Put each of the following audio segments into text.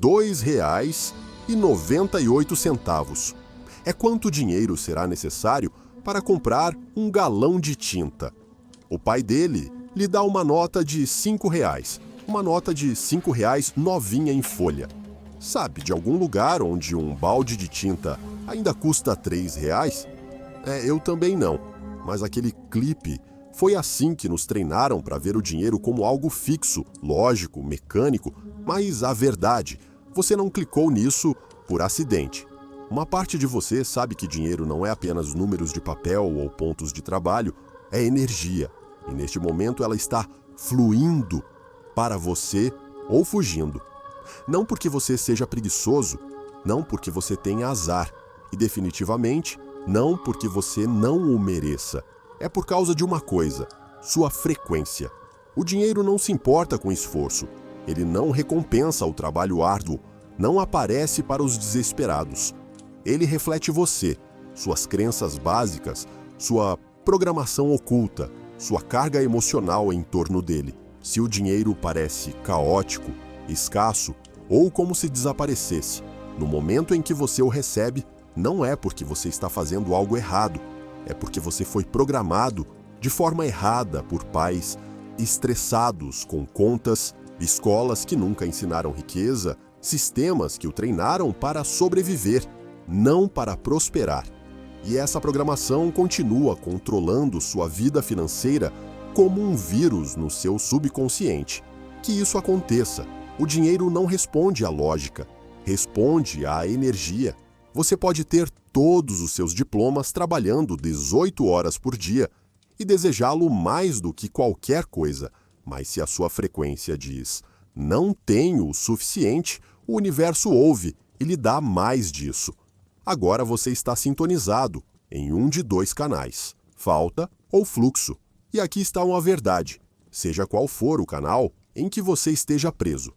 R$ 2,98. É quanto dinheiro será necessário para comprar um galão de tinta. O pai dele lhe dá uma nota de R$ 5, uma nota de R$ 5 novinha em folha. Sabe de algum lugar onde um balde de tinta ainda custa R$ 3? Eu também não, mas aquele clipe foi assim que nos treinaram para ver o dinheiro como algo fixo, lógico, mecânico, mas a verdade, você não clicou nisso por acidente. Uma parte de você sabe que dinheiro não é apenas números de papel ou pontos de trabalho, é energia. E neste momento ela está fluindo para você ou fugindo. Não porque você seja preguiçoso, não porque você tenha azar, e definitivamente não porque você não o mereça. É por causa de uma coisa, sua frequência. O dinheiro não se importa com esforço, ele não recompensa o trabalho árduo, não aparece para os desesperados. Ele reflete você, suas crenças básicas, sua programação oculta, sua carga emocional em torno dele. Se o dinheiro parece caótico, escasso ou como se desaparecesse, no momento em que você o recebe, não é porque você está fazendo algo errado, é porque você foi programado de forma errada por pais estressados com contas, escolas que nunca ensinaram riqueza, sistemas que o treinaram para sobreviver, não para prosperar. E essa programação continua controlando sua vida financeira como um vírus no seu subconsciente. Que isso aconteça. O dinheiro não responde à lógica, responde à energia. Você pode ter todos os seus diplomas trabalhando 18 horas por dia e desejá-lo mais do que qualquer coisa, mas se a sua frequência diz "não tenho o suficiente", o universo ouve e lhe dá mais disso. Agora você está sintonizado em um de dois canais, falta ou fluxo. E aqui está uma verdade, seja qual for o canal em que você esteja preso.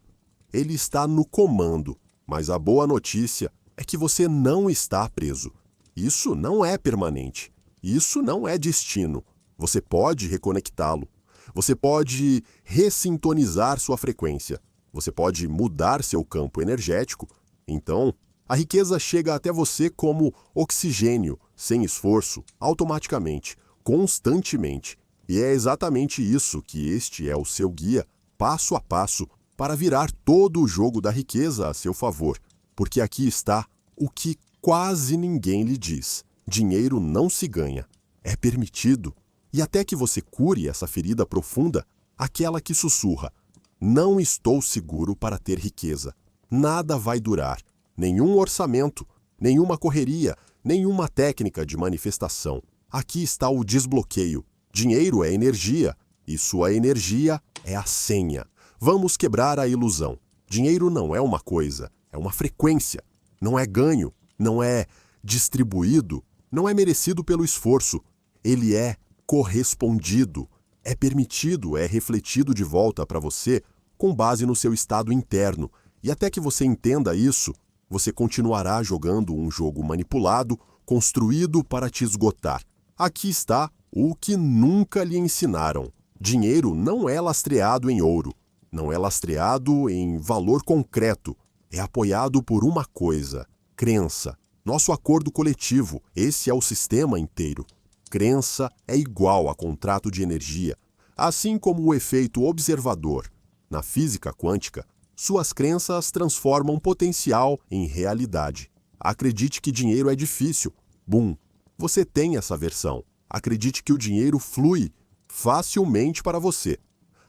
Ele está no comando, mas a boa notícia é que você não está preso. Isso não é permanente. Isso não é destino. Você pode reconectá-lo. Você pode ressintonizar sua frequência. Você pode mudar seu campo energético. Então, a riqueza chega até você como oxigênio, sem esforço, automaticamente, constantemente. E é exatamente isso que este é o seu guia, passo a passo, para virar todo o jogo da riqueza a seu favor. Porque aqui está o que quase ninguém lhe diz. Dinheiro não se ganha, é permitido. E até que você cure essa ferida profunda, aquela que sussurra: "Não estou seguro para ter riqueza. Nada vai durar. Nenhum orçamento, nenhuma correria, nenhuma técnica de manifestação. Aqui está o desbloqueio. Dinheiro é energia, e sua energia é a senha. Vamos quebrar a ilusão. Dinheiro não é uma coisa, é uma frequência. Não é ganho, não é distribuído, não é merecido pelo esforço. Ele é correspondido, é permitido, é refletido de volta para você com base no seu estado interno. E até que você entenda isso, você continuará jogando um jogo manipulado, construído para te esgotar. Aqui está o que nunca lhe ensinaram. Dinheiro não é lastreado em ouro, não é lastreado em valor concreto. É apoiado por uma coisa: crença. Nosso acordo coletivo, esse é o sistema inteiro. Crença é igual a contrato de energia, assim como o efeito observador. Na física quântica, suas crenças transformam potencial em realidade. Acredite que dinheiro é difícil. Bum! Você tem essa versão. Acredite que o dinheiro flui facilmente para você.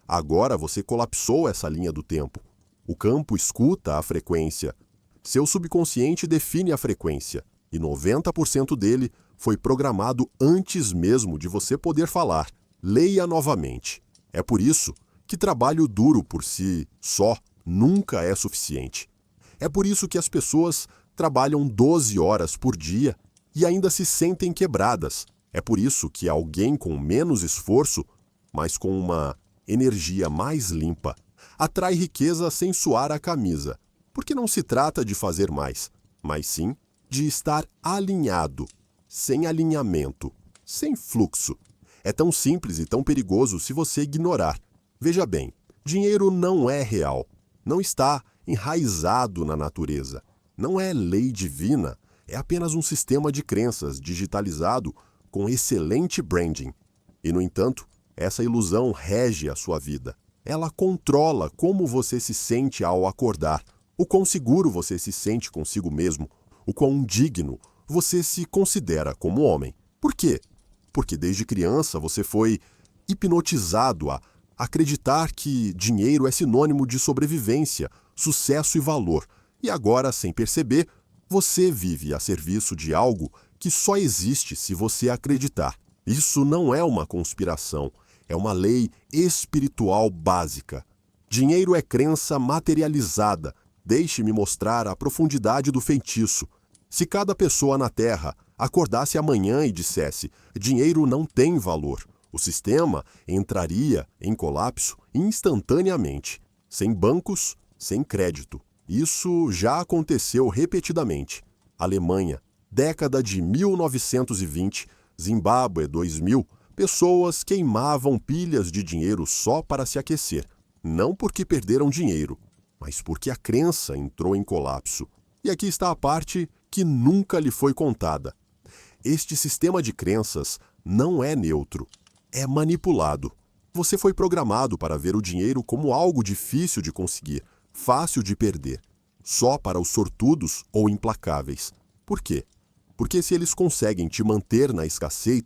Agora você colapsou essa linha do tempo. O campo escuta a frequência. Seu subconsciente define a frequência, e 90% dele foi programado antes mesmo de você poder falar. Leia novamente. É por isso que trabalho duro por si só nunca é suficiente. É por isso que as pessoas trabalham 12 horas por dia e ainda se sentem quebradas. É por isso que alguém com menos esforço, mas com uma energia mais limpa, atrai riqueza sem suar a camisa. Porque não se trata de fazer mais, mas sim de estar alinhado, sem alinhamento, sem fluxo. É tão simples e tão perigoso se você ignorar. Veja bem, dinheiro não é real. Não está enraizado na natureza. Não é lei divina, é apenas um sistema de crenças digitalizado com excelente branding. E, no entanto, essa ilusão rege a sua vida. Ela controla como você se sente ao acordar, o quão seguro você se sente consigo mesmo, o quão digno você se considera como homem. Por quê? Porque desde criança você foi hipnotizado a acreditar que dinheiro é sinônimo de sobrevivência, sucesso e valor. E agora, sem perceber, você vive a serviço de algo que só existe se você acreditar. Isso não é uma conspiração, é uma lei espiritual básica. Dinheiro é crença materializada. Deixe-me mostrar a profundidade do feitiço. Se cada pessoa na Terra acordasse amanhã e dissesse: dinheiro não tem valor, o sistema entraria em colapso instantaneamente, sem bancos, sem crédito. Isso já aconteceu repetidamente. Alemanha, década de 1920, Zimbábue 2000, pessoas queimavam pilhas de dinheiro só para se aquecer, não porque perderam dinheiro, mas porque a crença entrou em colapso. E aqui está a parte que nunca lhe foi contada. Este sistema de crenças não é neutro, é manipulado. Você foi programado para ver o dinheiro como algo difícil de conseguir, fácil de perder, só para os sortudos ou implacáveis. Por quê? Porque se eles conseguem te manter na escassez,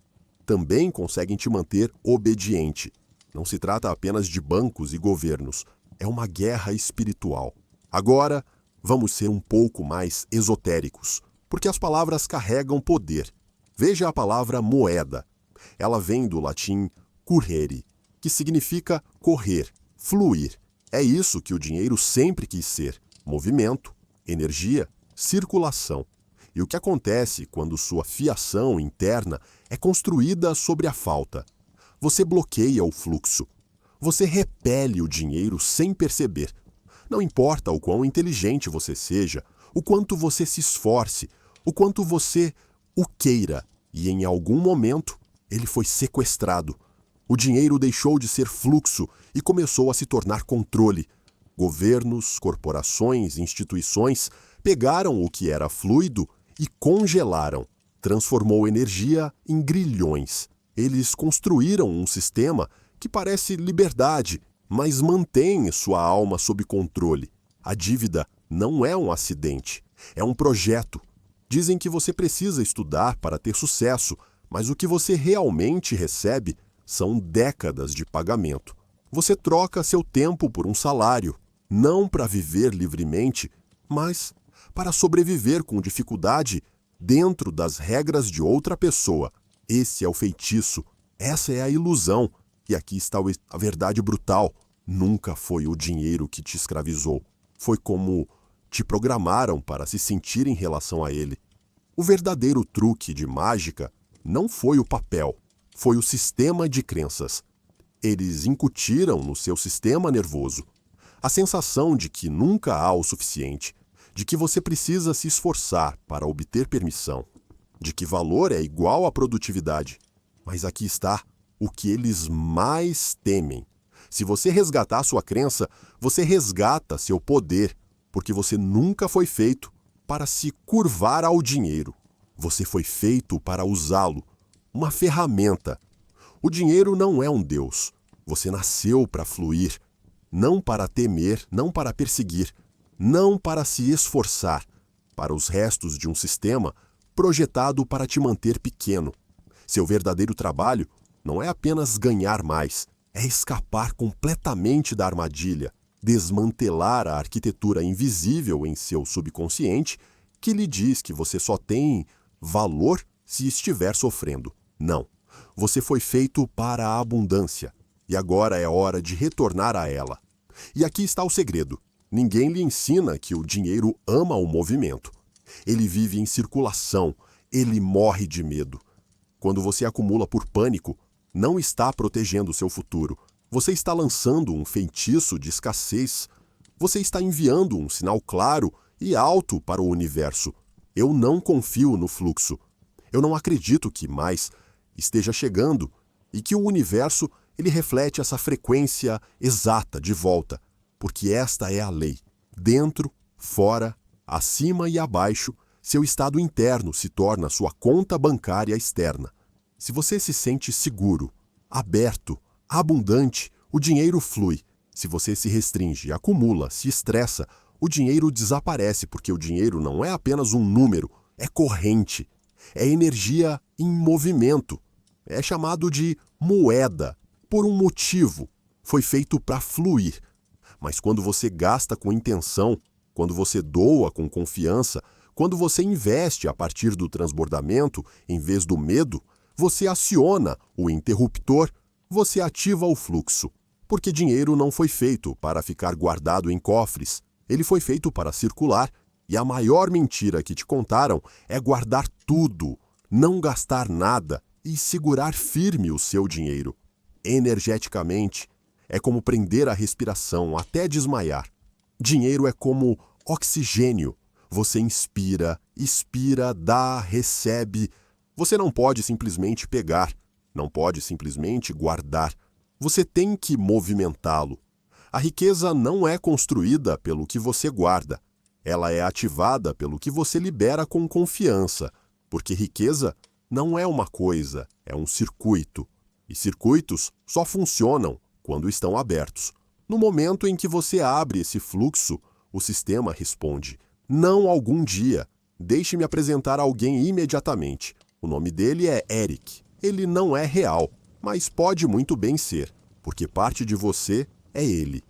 também conseguem te manter obediente. Não se trata apenas de bancos e governos, é uma guerra espiritual. Agora, vamos ser um pouco mais esotéricos, porque as palavras carregam poder. Veja a palavra moeda. Ela vem do latim currere, que significa correr, fluir. É isso que o dinheiro sempre quis ser: movimento, energia, circulação. E o que acontece quando sua fiação interna é construída sobre a falta? Você bloqueia o fluxo. Você repele o dinheiro sem perceber. Não importa o quão inteligente você seja, o quanto você se esforce, o quanto você o queira, e em algum momento ele foi sequestrado. O dinheiro deixou de ser fluxo e começou a se tornar controle. Governos, corporações, instituições pegaram o que era fluido e congelaram. Transformou energia em grilhões. Eles construíram um sistema que parece liberdade, mas mantém sua alma sob controle. A dívida não é um acidente, é um projeto. Dizem que você precisa estudar para ter sucesso, mas o que você realmente recebe são décadas de pagamento. Você troca seu tempo por um salário, não para viver livremente, mas para sobreviver com dificuldade dentro das regras de outra pessoa. Esse é o feitiço, essa é a ilusão. E aqui está a verdade brutal. Nunca foi o dinheiro que te escravizou. Foi como te programaram para se sentir em relação a ele. O verdadeiro truque de mágica não foi o papel, foi o sistema de crenças. Eles incutiram no seu sistema nervoso a sensação de que nunca há o suficiente, de que você precisa se esforçar para obter permissão, de que valor é igual à produtividade. Mas aqui está o que eles mais temem. Se você resgatar sua crença, você resgata seu poder, porque você nunca foi feito para se curvar ao dinheiro. Você foi feito para usá-lo, uma ferramenta. O dinheiro não é um deus. Você nasceu para fluir, não para temer, não para perseguir, não para se esforçar, para os restos de um sistema projetado para te manter pequeno. Seu verdadeiro trabalho não é apenas ganhar mais, é escapar completamente da armadilha, desmantelar a arquitetura invisível em seu subconsciente que lhe diz que você só tem valor se estiver sofrendo. Não. Você foi feito para a abundância, e agora é hora de retornar a ela. E aqui está o segredo. Ninguém lhe ensina que o dinheiro ama o movimento. Ele vive em circulação, ele morre de medo. Quando você acumula por pânico, não está protegendo seu futuro. Você está lançando um feitiço de escassez. Você está enviando um sinal claro e alto para o universo. Eu não confio no fluxo. Eu não acredito que mais esteja chegando e que o universo ele reflete essa frequência exata de volta, porque esta é a lei. Dentro, fora, acima e abaixo, seu estado interno se torna sua conta bancária externa. Se você se sente seguro, aberto, abundante, o dinheiro flui. Se você se restringe, acumula, se estressa, o dinheiro desaparece, porque o dinheiro não é apenas um número, é corrente, é energia em movimento. É chamado de moeda, por um motivo. Foi feito para fluir. Mas quando você gasta com intenção, quando você doa com confiança, quando você investe a partir do transbordamento, em vez do medo, você aciona o interruptor, você ativa o fluxo. Porque dinheiro não foi feito para ficar guardado em cofres, ele foi feito para circular. E a maior mentira que te contaram é guardar tudo, não gastar nada e segurar firme o seu dinheiro. Energeticamente, é como prender a respiração até desmaiar. Dinheiro é como oxigênio. Você inspira, expira, dá, recebe. Você não pode simplesmente pegar, não pode simplesmente guardar. Você tem que movimentá-lo. A riqueza não é construída pelo que você guarda. Ela é ativada pelo que você libera com confiança, porque riqueza não é uma coisa, é um circuito. E circuitos só funcionam quando estão abertos. No momento em que você abre esse fluxo, o sistema responde: não algum dia. Deixe-me apresentar alguém imediatamente. O nome dele é Eric. Ele não é real, mas pode muito bem ser, porque parte de você é ele.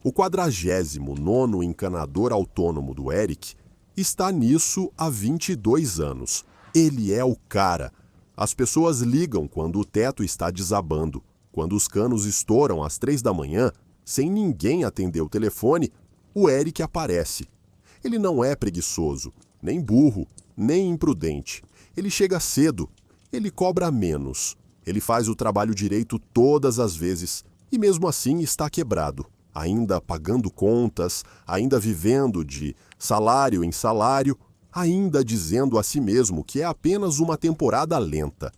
O 49º encanador autônomo do Eric está nisso há 22 anos. Ele é o cara. As pessoas ligam quando o teto está desabando. Quando os canos estouram às 3 da manhã, sem ninguém atender o telefone, o Eric aparece. Ele não é preguiçoso, nem burro, nem imprudente. Ele chega cedo, ele cobra menos. Ele faz o trabalho direito todas as vezes e mesmo assim está quebrado. Ainda pagando contas, ainda vivendo de salário em salário, ainda dizendo a si mesmo que é apenas uma temporada lenta.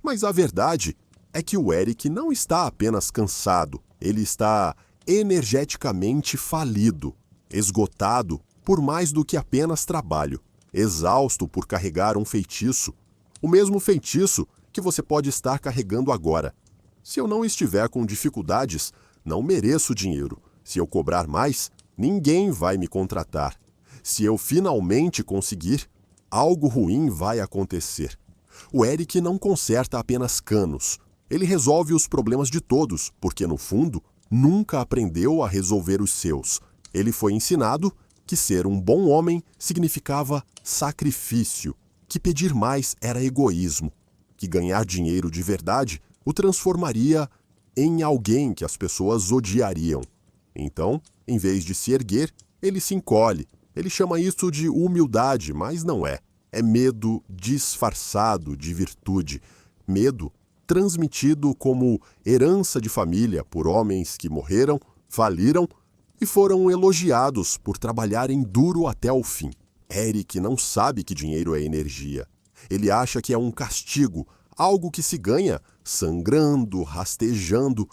Mas a verdade é que o Eric não está apenas cansado, ele está energeticamente falido, esgotado por mais do que apenas trabalho, exausto por carregar um feitiço, o mesmo feitiço que você pode estar carregando agora. Se eu não estiver com dificuldades, não mereço dinheiro. Se eu cobrar mais, ninguém vai me contratar. Se eu finalmente conseguir, algo ruim vai acontecer. O Eric não conserta apenas canos. Ele resolve os problemas de todos, porque, no fundo, nunca aprendeu a resolver os seus. Ele foi ensinado que ser um bom homem significava sacrifício, que pedir mais era egoísmo, que ganhar dinheiro de verdade o transformaria em alguém que as pessoas odiariam. Então, em vez de se erguer, ele se encolhe. Ele chama isso de humildade, mas não é. É medo disfarçado de virtude. Medo transmitido como herança de família por homens que morreram, faliram e foram elogiados por trabalharem duro até o fim. Eric não sabe que dinheiro é energia. Ele acha que é um castigo, algo que se ganha sangrando, rastejando,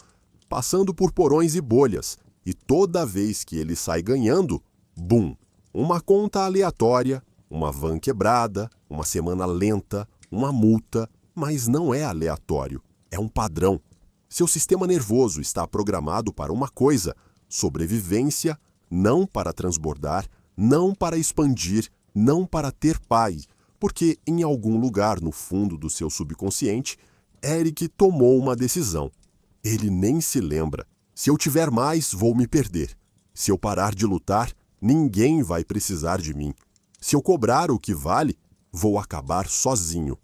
passando por porões e bolhas. E toda vez que ele sai ganhando, bum! Uma conta aleatória, uma van quebrada, uma semana lenta, uma multa, mas não é aleatório, é um padrão. Seu sistema nervoso está programado para uma coisa: sobrevivência, não para transbordar, não para expandir, não para ter paz, porque em algum lugar no fundo do seu subconsciente, Eric tomou uma decisão. Ele nem se lembra. Se eu tiver mais, vou me perder. Se eu parar de lutar, ninguém vai precisar de mim. Se eu cobrar o que vale, vou acabar sozinho.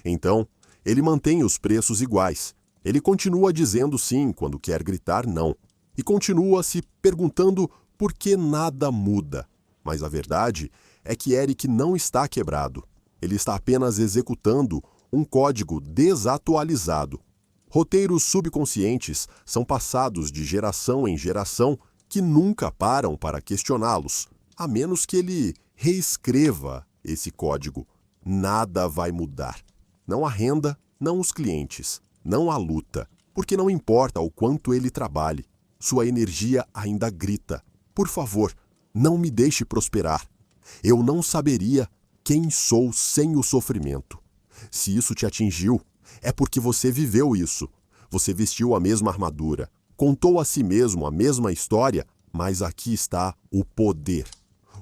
Então, ele mantém os preços iguais. Ele continua dizendo sim quando quer gritar não. E continua se perguntando por que nada muda. Mas a verdade é que Eric não está quebrado. Ele está apenas executando um código desatualizado. Roteiros subconscientes são passados de geração em geração que nunca param para questioná-los, a menos que ele reescreva esse código. Nada vai mudar. Não a renda, não os clientes, não a luta, porque não importa o quanto ele trabalhe, sua energia ainda grita: por favor, Não me deixe prosperar. Eu não saberia quem sou sem o sofrimento. Se isso te atingiu, é porque você viveu isso. Você vestiu a mesma armadura, contou a si mesmo a mesma história, mas aqui está o poder.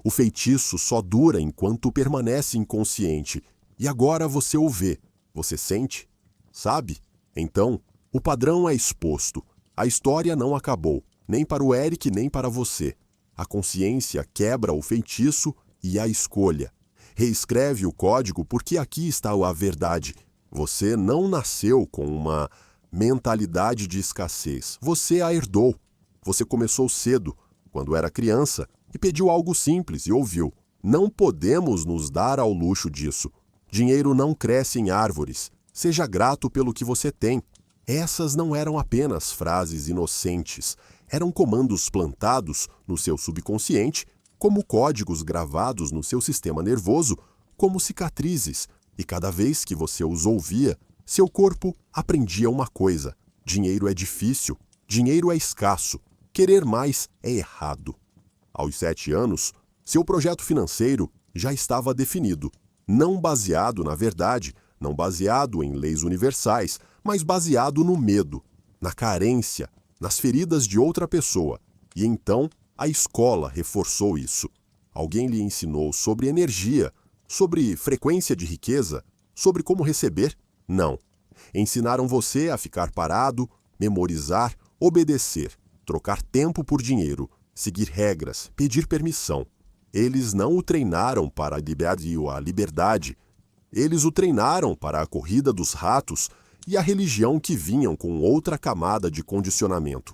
O feitiço só dura enquanto permanece inconsciente. E agora você o vê. Você sente? Sabe? Então, o padrão é exposto. A história não acabou, nem para o Eric, nem para você. A consciência quebra o feitiço e a escolha. Reescreve o código porque aqui está a verdade. Você não nasceu com uma mentalidade de escassez. Você a herdou. Você começou cedo, quando era criança, e pediu algo simples e ouviu. Não podemos nos dar ao luxo disso. Dinheiro não cresce em árvores. Seja grato pelo que você tem. Essas não eram apenas frases inocentes. Eram comandos plantados no seu subconsciente, como códigos gravados no seu sistema nervoso, como cicatrizes. E cada vez que você os ouvia, seu corpo aprendia uma coisa: dinheiro é difícil, dinheiro é escasso, querer mais é errado. Aos 7 anos, seu projeto financeiro já estava definido, não baseado na verdade, não baseado em leis universais, mas baseado no medo, na carência, nas feridas de outra pessoa. E então, a escola reforçou isso. Alguém lhe ensinou sobre energia, sobre frequência de riqueza, sobre como receber? Não. Ensinaram você a ficar parado, memorizar, obedecer, trocar tempo por dinheiro, seguir regras, pedir permissão. Eles não o treinaram para a liberdade. Eles o treinaram para a corrida dos ratos e a religião que vinham com outra camada de condicionamento.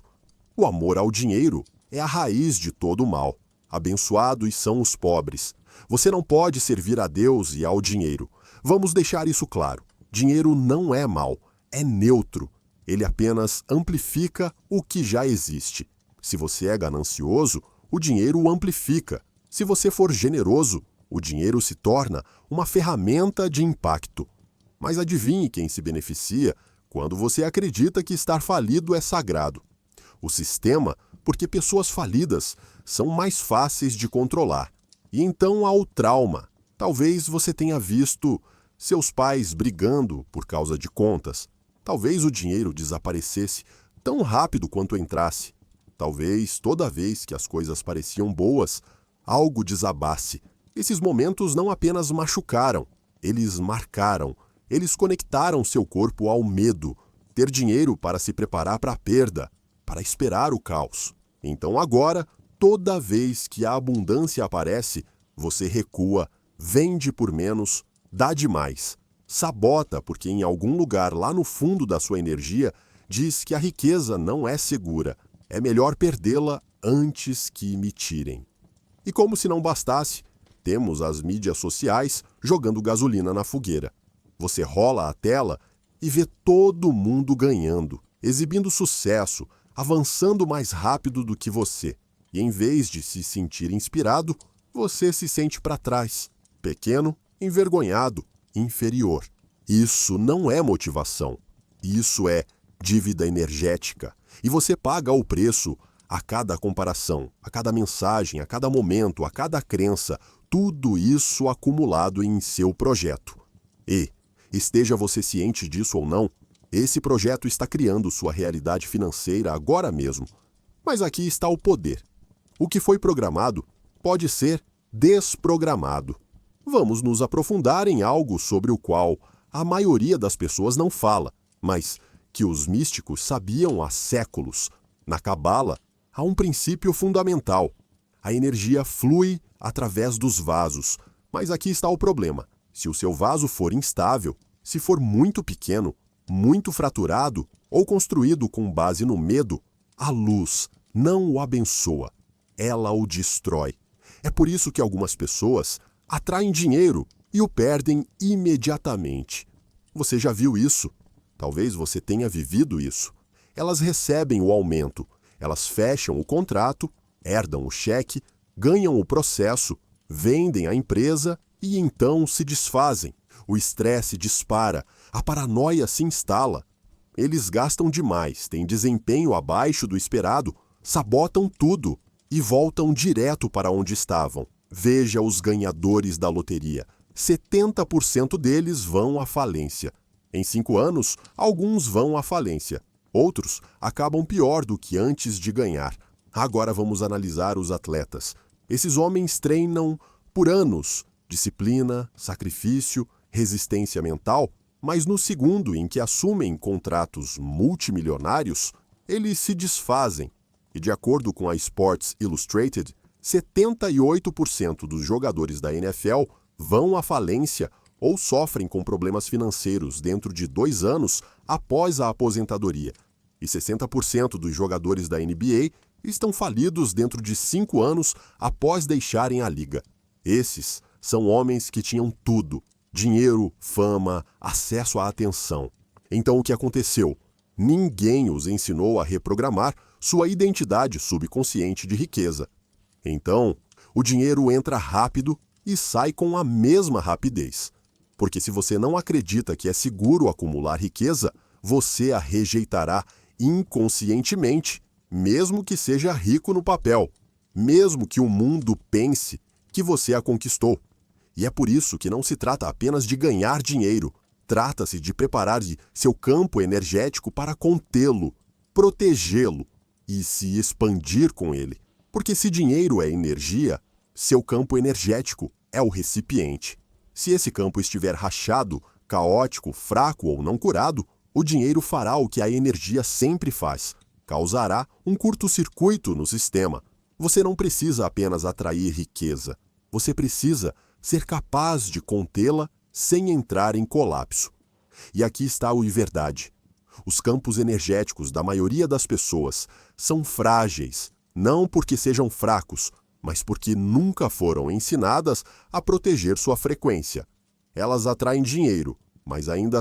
O amor ao dinheiro é a raiz de todo o mal. Abençoados são os pobres. Você não pode servir a Deus e ao dinheiro. Vamos deixar isso claro. Dinheiro não é mal, é neutro. Ele apenas amplifica o que já existe. Se você é ganancioso, o dinheiro o amplifica. Se você for generoso, o dinheiro se torna uma ferramenta de impacto. Mas adivinhe quem se beneficia quando você acredita que estar falido é sagrado. O sistema, porque pessoas falidas são mais fáceis de controlar. E então há o trauma. Talvez você tenha visto seus pais brigando por causa de contas. Talvez o dinheiro desaparecesse tão rápido quanto entrasse. Talvez toda vez que as coisas pareciam boas, algo desabasse. Esses momentos não apenas machucaram, eles marcaram. Eles conectaram seu corpo ao medo, ter dinheiro para se preparar para a perda, para esperar o caos. Então agora, toda vez que a abundância aparece, você recua, vende por menos, dá demais. Sabota porque em algum lugar lá no fundo da sua energia diz que a riqueza não é segura. É melhor perdê-la antes que me tirem. E como se não bastasse, temos as mídias sociais jogando gasolina na fogueira. Você rola a tela e vê todo mundo ganhando, exibindo sucesso, avançando mais rápido do que você. E em vez de se sentir inspirado, você se sente para trás, pequeno, envergonhado, inferior. Isso não é motivação. Isso é dívida energética. E você paga o preço a cada comparação, a cada mensagem, a cada momento, a cada crença, tudo isso acumulado em seu projeto. E, esteja você ciente disso ou não, esse projeto está criando sua realidade financeira agora mesmo. Mas aqui está o poder. O que foi programado pode ser desprogramado. Vamos nos aprofundar em algo sobre o qual a maioria das pessoas não fala, mas que os místicos sabiam há séculos. Na Cabala, há um princípio fundamental. A energia flui através dos vasos. Mas aqui está o problema. Se o seu vaso for instável, se for muito pequeno, muito fraturado ou construído com base no medo, a luz não o abençoa. Ela o destrói. É por isso que algumas pessoas atraem dinheiro e o perdem imediatamente. Você já viu isso? Talvez você tenha vivido isso. Elas recebem o aumento, elas fecham o contrato, herdam o cheque, ganham o processo, vendem a empresa e então se desfazem. O estresse dispara, a paranoia se instala. Eles gastam demais, têm desempenho abaixo do esperado, sabotam tudo e voltam direto para onde estavam. Veja os ganhadores da loteria. 70% deles vão à falência. Em 5 anos, alguns vão à falência. Outros acabam pior do que antes de ganhar. Agora vamos analisar os atletas. Esses homens treinam por anos, disciplina, sacrifício, resistência mental, mas no segundo em que assumem contratos multimilionários, eles se desfazem. E de acordo com a Sports Illustrated, 78% dos jogadores da NFL vão à falência ou sofrem com problemas financeiros dentro de 2 anos após a aposentadoria. E 60% dos jogadores da NBA estão falidos dentro de 5 anos após deixarem a liga. Esses são homens que tinham tudo: dinheiro, fama, acesso à atenção. Então o que aconteceu? Ninguém os ensinou a reprogramar sua identidade subconsciente de riqueza. Então, o dinheiro entra rápido e sai com a mesma rapidez. Porque se você não acredita que é seguro acumular riqueza, você a rejeitará inconscientemente, mesmo que seja rico no papel, mesmo que o mundo pense que você a conquistou. E é por isso que não se trata apenas de ganhar dinheiro, trata-se de preparar seu campo energético para contê-lo, protegê-lo e se expandir com ele. Porque se dinheiro é energia, seu campo energético é o recipiente. Se esse campo estiver rachado, caótico, fraco ou não curado, o dinheiro fará o que a energia sempre faz: causará um curto-circuito no sistema. Você não precisa apenas atrair riqueza, você precisa ser capaz de contê-la sem entrar em colapso. E aqui está a verdade. Os campos energéticos da maioria das pessoas são frágeis, não porque sejam fracos, mas porque nunca foram ensinadas a proteger sua frequência. Elas atraem dinheiro, mas ainda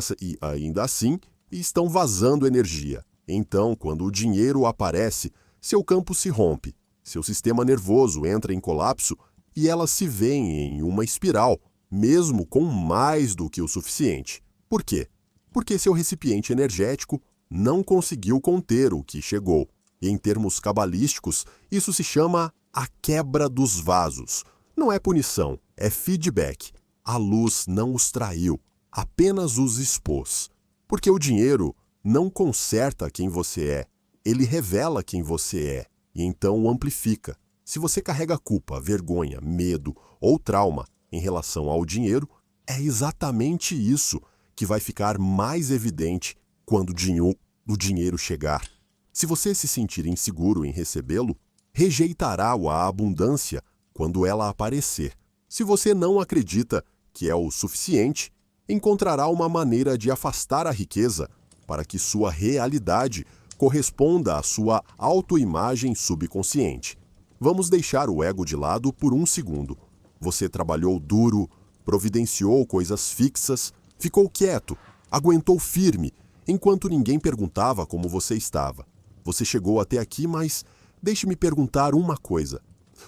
assim estão vazando energia. Então, quando o dinheiro aparece, seu campo se rompe, seu sistema nervoso entra em colapso e elas se veem em uma espiral, mesmo com mais do que o suficiente. Por quê? Porque seu recipiente energético não conseguiu conter o que chegou. E em termos cabalísticos, isso se chama a quebra dos vasos. Não é punição, é feedback. A luz não os traiu, apenas os expôs. Porque o dinheiro não conserta quem você é, ele revela quem você é e então o amplifica. Se você carrega culpa, vergonha, medo ou trauma em relação ao dinheiro, é exatamente isso que vai ficar mais evidente quando o dinheiro chegar. Se você se sentir inseguro em recebê-lo, rejeitará a abundância quando ela aparecer. Se você não acredita que é o suficiente, encontrará uma maneira de afastar a riqueza para que sua realidade corresponda à sua autoimagem subconsciente. Vamos deixar o ego de lado por um segundo. Você trabalhou duro, providenciou coisas fixas, ficou quieto, aguentou firme, enquanto ninguém perguntava como você estava. Você chegou até aqui, mas deixe-me perguntar uma coisa.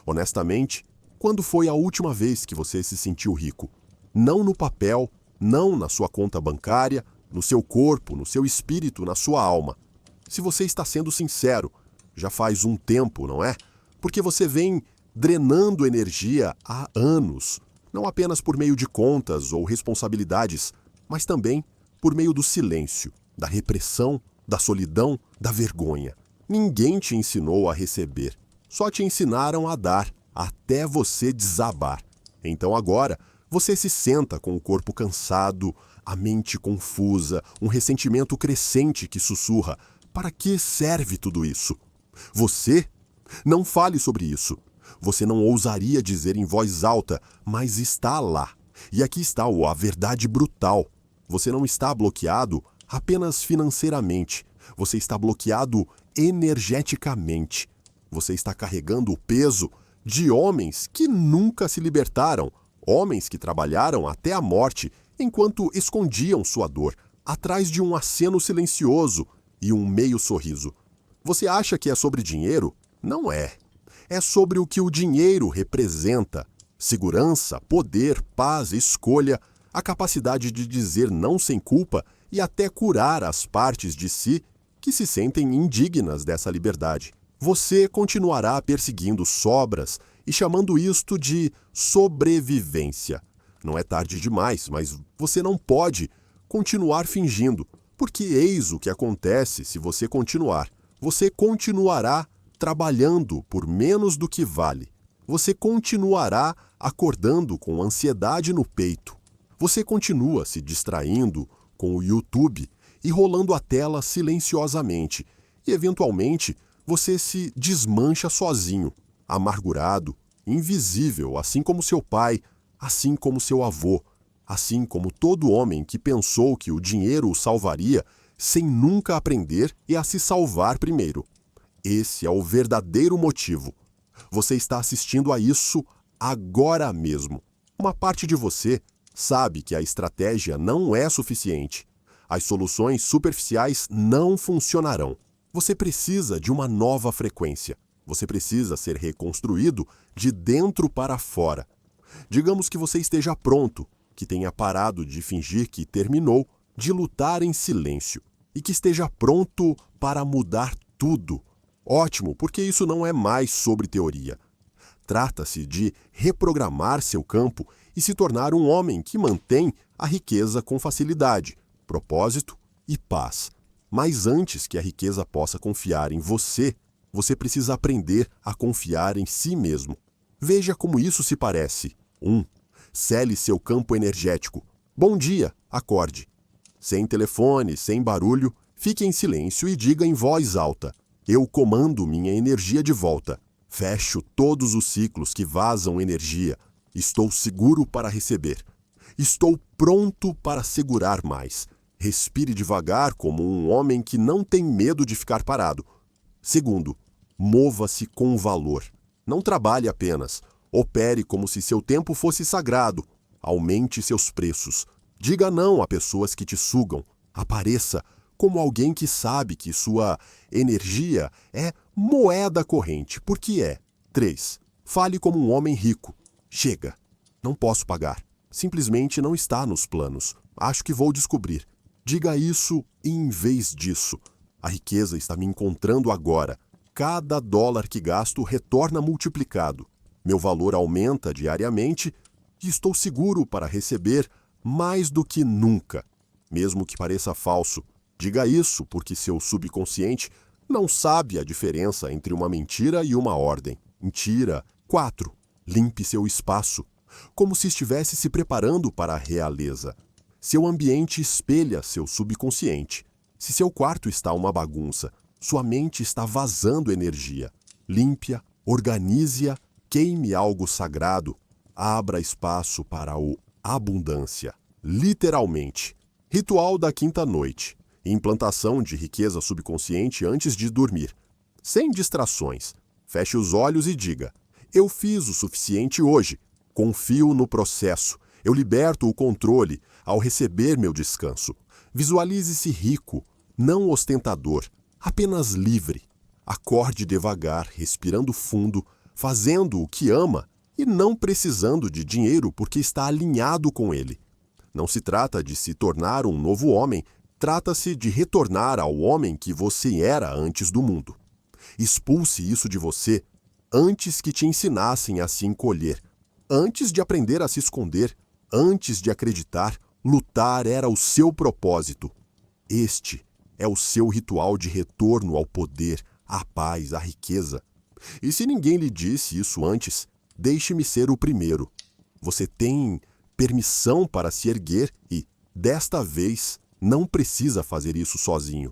Honestamente, quando foi a última vez que você se sentiu rico? Não no papel, não na sua conta bancária, no seu corpo, no seu espírito, na sua alma. Se você está sendo sincero, já faz um tempo, não é? Porque você vem drenando energia há anos, não apenas por meio de contas ou responsabilidades, mas também por meio do silêncio, da repressão, da solidão, da vergonha. Ninguém te ensinou a receber, só te ensinaram a dar, até você desabar. Então agora, você se senta com o corpo cansado, a mente confusa, um ressentimento crescente que sussurra: para que serve tudo isso? Você não fale sobre isso. Você não ousaria dizer em voz alta, mas está lá. E aqui está a verdade brutal. Você não está bloqueado apenas financeiramente. Você está bloqueado energeticamente. Você está carregando o peso de homens que nunca se libertaram, homens que trabalharam até a morte enquanto escondiam sua dor atrás de um aceno silencioso e um meio sorriso. Você acha que é sobre dinheiro? Não é. É sobre o que o dinheiro representa: segurança, poder, paz, escolha, a capacidade de dizer não sem culpa e até curar as partes de si que se sentem indignas dessa liberdade. Você continuará perseguindo sobras e chamando isto de sobrevivência. Não é tarde demais, mas você não pode continuar fingindo, porque eis o que acontece se você continuar. Você continuará trabalhando por menos do que vale. Você continuará acordando com ansiedade no peito. Você continua se distraindo com o YouTube e rolando a tela silenciosamente. E, eventualmente, você se desmancha sozinho, amargurado, invisível, assim como seu pai, assim como seu avô, assim como todo homem que pensou que o dinheiro o salvaria sem nunca aprender e a se salvar primeiro. Esse é o verdadeiro motivo. Você está assistindo a isso agora mesmo. Uma parte de você sabe que a estratégia não é suficiente. As soluções superficiais não funcionarão. Você precisa de uma nova frequência. Você precisa ser reconstruído de dentro para fora. Digamos que você esteja pronto, que tenha parado de fingir que terminou, de lutar em silêncio, e que esteja pronto para mudar tudo. Ótimo, porque isso não é mais sobre teoria. Trata-se de reprogramar seu campo e se tornar um homem que mantém a riqueza com facilidade, propósito e paz. Mas antes que a riqueza possa confiar em você, você precisa aprender a confiar em si mesmo. Veja como isso se parece. 1. Cele seu campo energético. Bom dia, acorde. Sem telefone, sem barulho, fique em silêncio e diga em voz alta: eu comando minha energia de volta. Fecho todos os ciclos que vazam energia. Estou seguro para receber. Estou pronto para segurar mais. Respire devagar como um homem que não tem medo de ficar parado. 2. Mova-se com valor. Não trabalhe apenas. Opere como se seu tempo fosse sagrado. Aumente seus preços. Diga não a pessoas que te sugam. Apareça como alguém que sabe que sua energia é moeda corrente, porque é. 3. Fale como um homem rico. Chega. Não posso pagar. Simplesmente não está nos planos. Acho que vou descobrir. Diga isso em vez disso. A riqueza está me encontrando agora. Cada dólar que gasto retorna multiplicado. Meu valor aumenta diariamente e estou seguro para receber mais do que nunca. Mesmo que pareça falso, diga isso porque seu subconsciente não sabe a diferença entre uma mentira e uma ordem. Mentira. 4. Limpe seu espaço, como se estivesse se preparando para a realeza. Seu ambiente espelha seu subconsciente. Se seu quarto está uma bagunça, sua mente está vazando energia. Limpe-a, organize-a, queime algo sagrado. Abra espaço para a abundância. Literalmente. Ritual da quinta noite. Implantação de riqueza subconsciente antes de dormir. Sem distrações. Feche os olhos e diga: eu fiz o suficiente hoje. Confio no processo. Eu liberto o controle ao receber meu descanso. Visualize-se rico, não ostentador, apenas livre. Acorde devagar, respirando fundo, fazendo o que ama e não precisando de dinheiro porque está alinhado com ele. Não se trata de se tornar um novo homem, trata-se de retornar ao homem que você era antes do mundo. Expulse isso de você antes que te ensinassem a se encolher, antes de aprender a se esconder, antes de acreditar. Lutar era o seu propósito. Este é o seu ritual de retorno ao poder, à paz, à riqueza. E se ninguém lhe disse isso antes, deixe-me ser o primeiro. Você tem permissão para se erguer e, desta vez, não precisa fazer isso sozinho.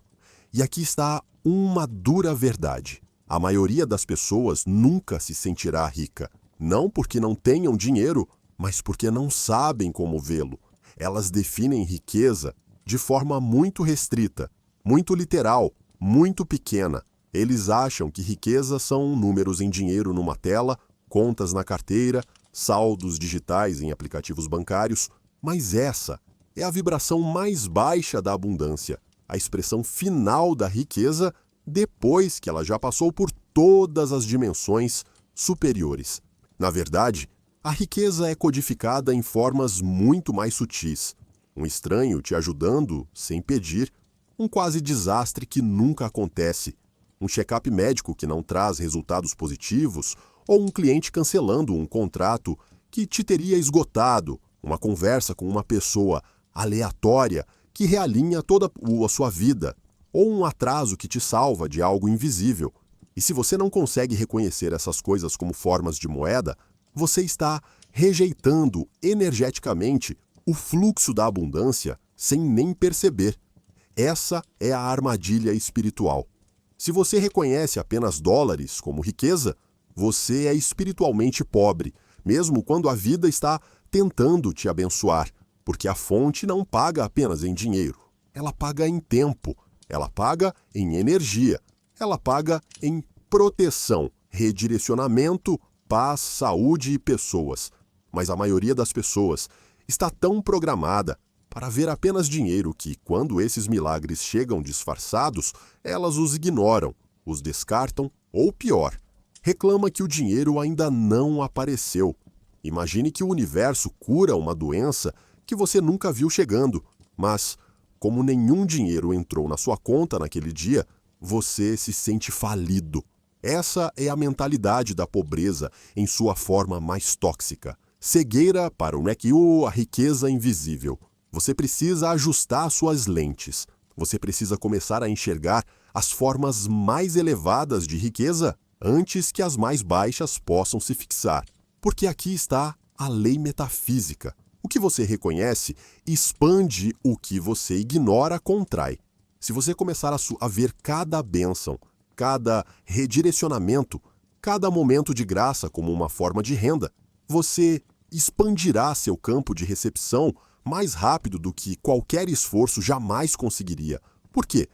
E aqui está uma dura verdade. A maioria das pessoas nunca se sentirá rica. Não porque não tenham dinheiro, mas porque não sabem como vê-lo. Elas definem riqueza de forma muito restrita, muito literal, muito pequena. Eles acham que riqueza são números em dinheiro numa tela, contas na carteira, saldos digitais em aplicativos bancários, mas essa é a vibração mais baixa da abundância, a expressão final da riqueza depois que ela já passou por todas as dimensões superiores. Na verdade, a riqueza é codificada em formas muito mais sutis. Um estranho te ajudando sem pedir, um quase desastre que nunca acontece, um check-up médico que não traz resultados positivos, ou um cliente cancelando um contrato que te teria esgotado, uma conversa com uma pessoa aleatória que realinha toda a sua vida, ou um atraso que te salva de algo invisível. E se você não consegue reconhecer essas coisas como formas de moeda, você está rejeitando energeticamente o fluxo da abundância sem nem perceber. Essa é a armadilha espiritual. Se você reconhece apenas dólares como riqueza, você é espiritualmente pobre, mesmo quando a vida está tentando te abençoar, porque a fonte não paga apenas em dinheiro. Ela paga em tempo, ela paga em energia, ela paga em proteção, redirecionamento, paz, saúde e pessoas. Mas a maioria das pessoas está tão programada para ver apenas dinheiro que, quando esses milagres chegam disfarçados, elas os ignoram, os descartam ou, pior, reclama que o dinheiro ainda não apareceu. Imagine que o universo cura uma doença que você nunca viu chegando, mas, como nenhum dinheiro entrou na sua conta naquele dia, você se sente falido. Essa é a mentalidade da pobreza em sua forma mais tóxica. Cegueira para o Nekio, a riqueza invisível. Você precisa ajustar suas lentes. Você precisa começar a enxergar as formas mais elevadas de riqueza antes que as mais baixas possam se fixar. Porque aqui está a lei metafísica. O que você reconhece expande, o que você ignora contrai. Se você começar a ver cada bênção, cada redirecionamento, cada momento de graça como uma forma de renda, você expandirá seu campo de recepção mais rápido do que qualquer esforço jamais conseguiria. Por quê?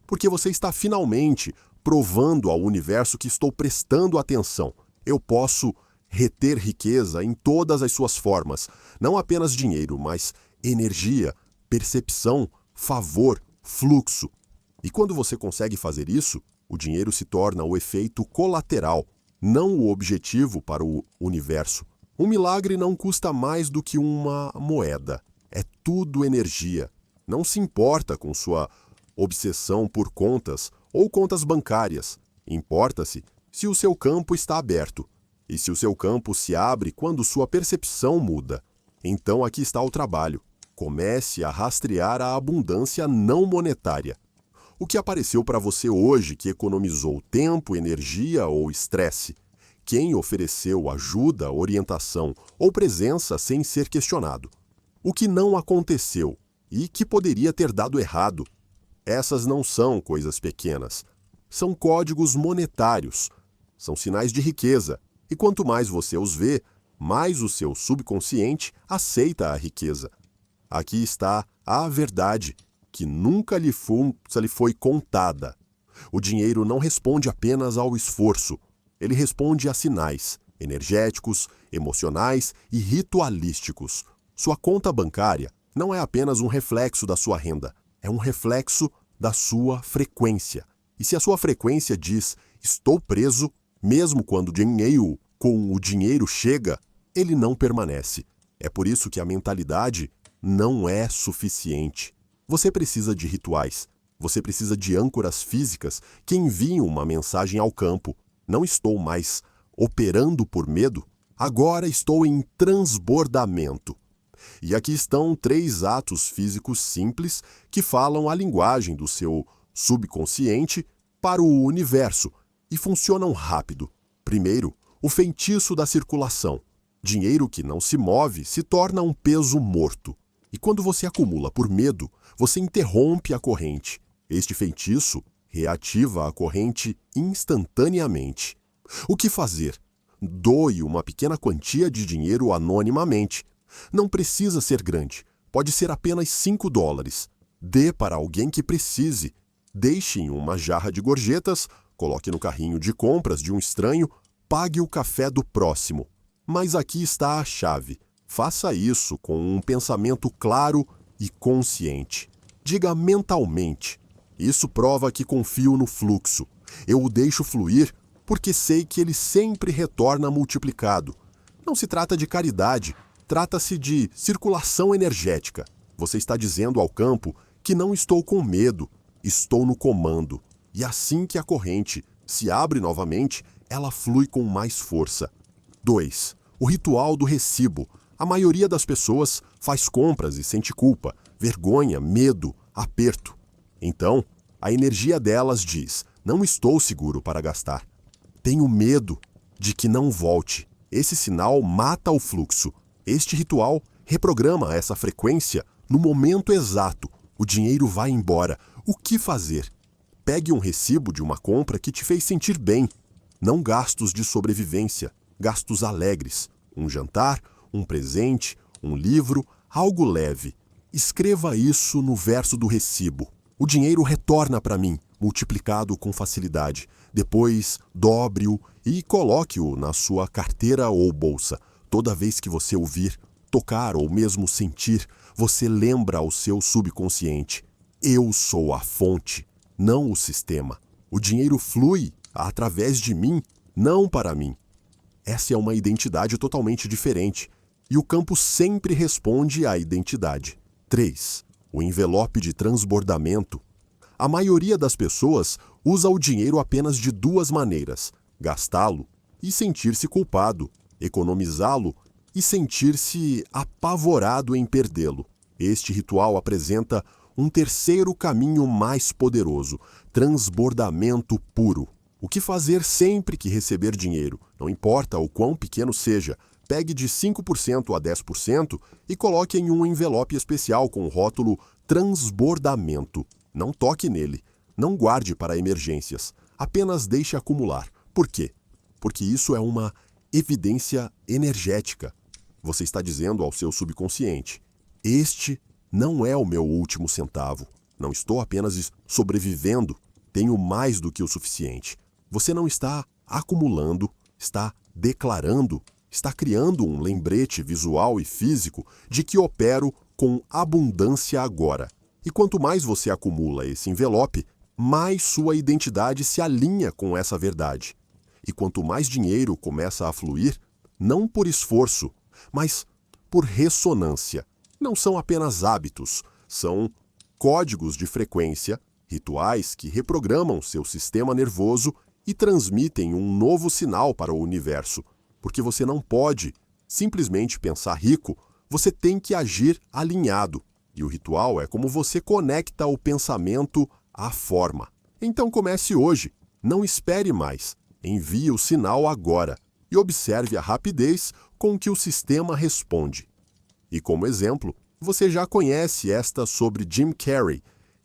Porque você está finalmente provando ao universo que estou prestando atenção. Eu posso reter riqueza em todas as suas formas, não apenas dinheiro, mas energia, percepção, favor, fluxo. E quando você consegue fazer isso, o dinheiro se torna o efeito colateral, não o objetivo para o universo. Um milagre não custa mais do que uma moeda. É tudo energia. Não se importa com sua obsessão por contas ou contas bancárias. Importa-se se o seu campo está aberto. E se o seu campo se abre quando sua percepção muda. Então aqui está o trabalho. Comece a rastrear a abundância não monetária. O que apareceu para você hoje que economizou tempo, energia ou estresse? Quem ofereceu ajuda, orientação ou presença sem ser questionado? O que não aconteceu e que poderia ter dado errado? Essas não são coisas pequenas. São códigos monetários. São sinais de riqueza. E quanto mais você os vê, mais o seu subconsciente aceita a riqueza. Aqui está a verdade, que nunca lhe foi contada. O dinheiro não responde apenas ao esforço. Ele responde a sinais energéticos, emocionais e ritualísticos. Sua conta bancária não é apenas um reflexo da sua renda, é um reflexo da sua frequência. E se a sua frequência diz, estou preso, mesmo quando o dinheiro chega, ele não permanece. É por isso que a mentalidade não é suficiente. Você precisa de rituais. Você precisa de âncoras físicas que enviam uma mensagem ao campo. Não estou mais operando por medo, agora estou em transbordamento. E aqui estão 3 atos físicos simples que falam a linguagem do seu subconsciente para o universo e funcionam rápido. Primeiro, o feitiço da circulação. Dinheiro que não se move se torna um peso morto. E quando você acumula por medo, você interrompe a corrente. Este feitiço reativa a corrente instantaneamente. O que fazer? Doe uma pequena quantia de dinheiro anonimamente. Não precisa ser grande. Pode ser apenas $5. Dê para alguém que precise. Deixe em uma jarra de gorjetas, coloque no carrinho de compras de um estranho, pague o café do próximo. Mas aqui está a chave. Faça isso com um pensamento claro e consciente. Diga mentalmente. Isso prova que confio no fluxo. Eu o deixo fluir porque sei que ele sempre retorna multiplicado. Não se trata de caridade, trata-se de circulação energética. Você está dizendo ao campo que não estou com medo, estou no comando. E assim que a corrente se abre novamente, ela flui com mais força. 2. O ritual do recibo. A maioria das pessoas faz compras e sente culpa, vergonha, medo, aperto. Então, a energia delas diz: não estou seguro para gastar. Tenho medo de que não volte. Esse sinal mata o fluxo. Este ritual reprograma essa frequência no momento exato. O dinheiro vai embora. O que fazer? Pegue um recibo de uma compra que te fez sentir bem. Não gastos de sobrevivência, gastos alegres. Um jantar, um presente, um livro, algo leve. Escreva isso no verso do recibo. O dinheiro retorna para mim, multiplicado com facilidade. Depois, dobre-o e coloque-o na sua carteira ou bolsa. Toda vez que você ouvir, tocar ou mesmo sentir, você lembra ao seu subconsciente: eu sou a fonte, não o sistema. O dinheiro flui através de mim, não para mim. Essa é uma identidade totalmente diferente, e o campo sempre responde à identidade. 3. O envelope de transbordamento. A maioria das pessoas usa o dinheiro apenas de duas maneiras: gastá-lo e sentir-se culpado, economizá-lo e sentir-se apavorado em perdê-lo. Este ritual apresenta um terceiro caminho mais poderoso: transbordamento puro. O que fazer sempre que receber dinheiro? Não importa o quão pequeno seja, pegue de 5% a 10% e coloque em um envelope especial com o rótulo transbordamento. Não toque nele. Não guarde para emergências. Apenas deixe acumular. Por quê? Porque isso é uma evidência energética. Você está dizendo ao seu subconsciente: este não é o meu último centavo. Não estou apenas sobrevivendo. Tenho mais do que o suficiente. Você não está acumulando, está declarando, está criando um lembrete visual e físico de que opero com abundância agora. E quanto mais você acumula esse envelope, mais sua identidade se alinha com essa verdade. E quanto mais dinheiro começa a fluir, não por esforço, mas por ressonância. Não são apenas hábitos, são códigos de frequência, rituais que reprogramam seu sistema nervoso e transmitem um novo sinal para o universo. Porque você não pode simplesmente pensar rico, você tem que agir alinhado. E o ritual é como você conecta o pensamento à forma. Então comece hoje. Não espere mais. Envie o sinal agora e observe a rapidez com que o sistema responde. E como exemplo, você já conhece esta sobre Jim Carrey.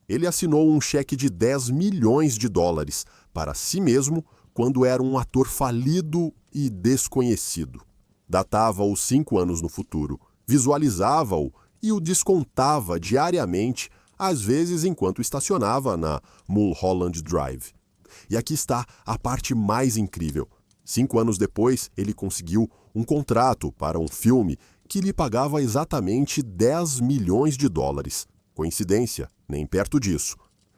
Ele assinou um cheque de 10 milhões de dólares para si mesmo quando era um ator falido e desconhecido. Datava-o 5 anos no futuro, visualizava-o e o descontava diariamente, às vezes enquanto estacionava na Mulholland Drive. E aqui está a parte mais incrível. 5 anos depois, ele conseguiu um contrato para um filme que lhe pagava exatamente 10 milhões de dólares. Coincidência? Nem perto disso.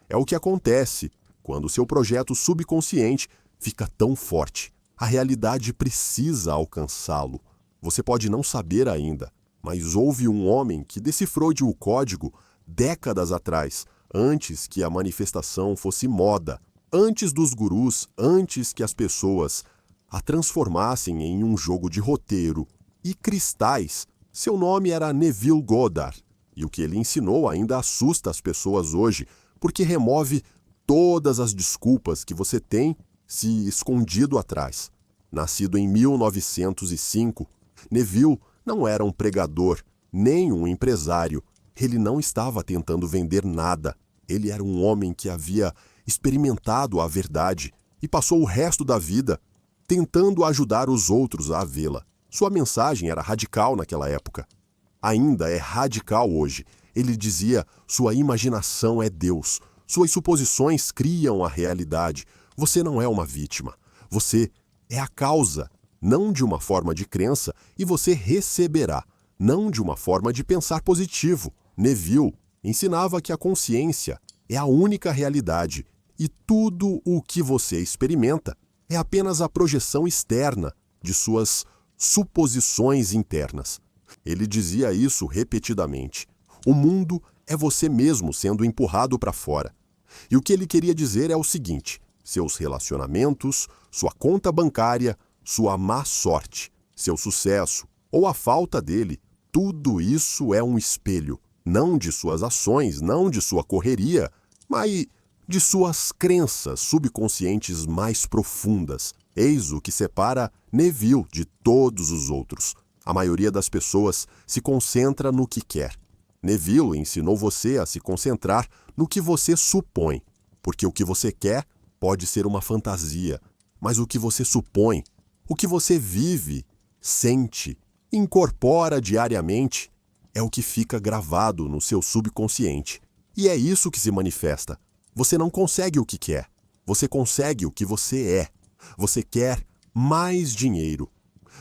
É o que acontece quando seu projeto subconsciente fica tão forte. A realidade precisa alcançá-lo. Você pode não saber ainda, mas houve um homem que decifrou o código décadas atrás, antes que a manifestação fosse moda, antes dos gurus, antes que as pessoas a transformassem em um jogo de roteiro e cristais. Seu nome era Neville Goddard, e o que ele ensinou ainda assusta as pessoas hoje, porque remove todas as desculpas que você tem se escondido atrás. Nascido em 1905, Neville não era um pregador, nem um empresário. Ele não estava tentando vender nada. Ele era um homem que havia experimentado a verdade e passou o resto da vida tentando ajudar os outros a vê-la. Sua mensagem era radical naquela época. Ainda é radical hoje. Ele dizia: sua imaginação é Deus. Suas suposições criam a realidade. Você não é uma vítima. Você é a causa, não de uma forma de crença, e você receberá, não de uma forma de pensar positivo. Neville ensinava que a consciência é a única realidade e tudo o que você experimenta é apenas a projeção externa de suas suposições internas. Ele dizia isso repetidamente. O mundo é você mesmo sendo empurrado para fora. E o que ele queria dizer é o seguinte: seus relacionamentos, sua conta bancária, sua má sorte, seu sucesso ou a falta dele, tudo isso é um espelho, não de suas ações, não de sua correria, mas de suas crenças subconscientes mais profundas. Eis o que separa Neville de todos os outros. A maioria das pessoas se concentra no que quer. Neville ensinou você a se concentrar no que você supõe, porque o que você quer pode ser uma fantasia, mas o que você supõe, o que você vive, sente, incorpora diariamente, é o que fica gravado no seu subconsciente. E é isso que se manifesta. Você não consegue o que quer, você consegue o que você é. Você quer mais dinheiro.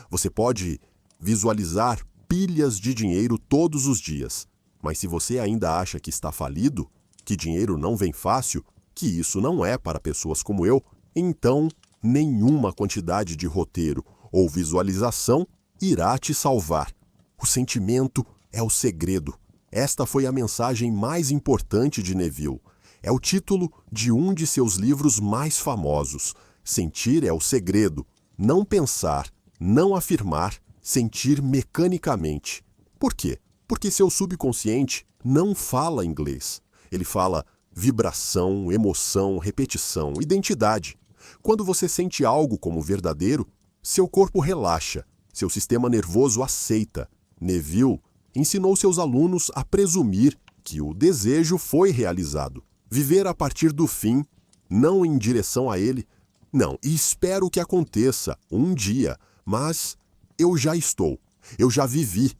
Você pode visualizar pilhas de dinheiro todos os dias, mas se você ainda acha que está falido, que dinheiro não vem fácil, que isso não é para pessoas como eu, então nenhuma quantidade de roteiro ou visualização irá te salvar. O sentimento é o segredo. Esta foi a mensagem mais importante de Neville. É o título de um de seus livros mais famosos. Sentir é o segredo. Não pensar, não afirmar, sentir mecanicamente. Por quê? Porque seu subconsciente não fala inglês. Ele fala vibração, emoção, repetição, identidade. Quando você sente algo como verdadeiro, seu corpo relaxa, seu sistema nervoso aceita. Neville ensinou seus alunos a presumir que o desejo foi realizado. Viver a partir do fim, não em direção a ele. Não, e espero que aconteça um dia, mas eu já estou, eu já vivi,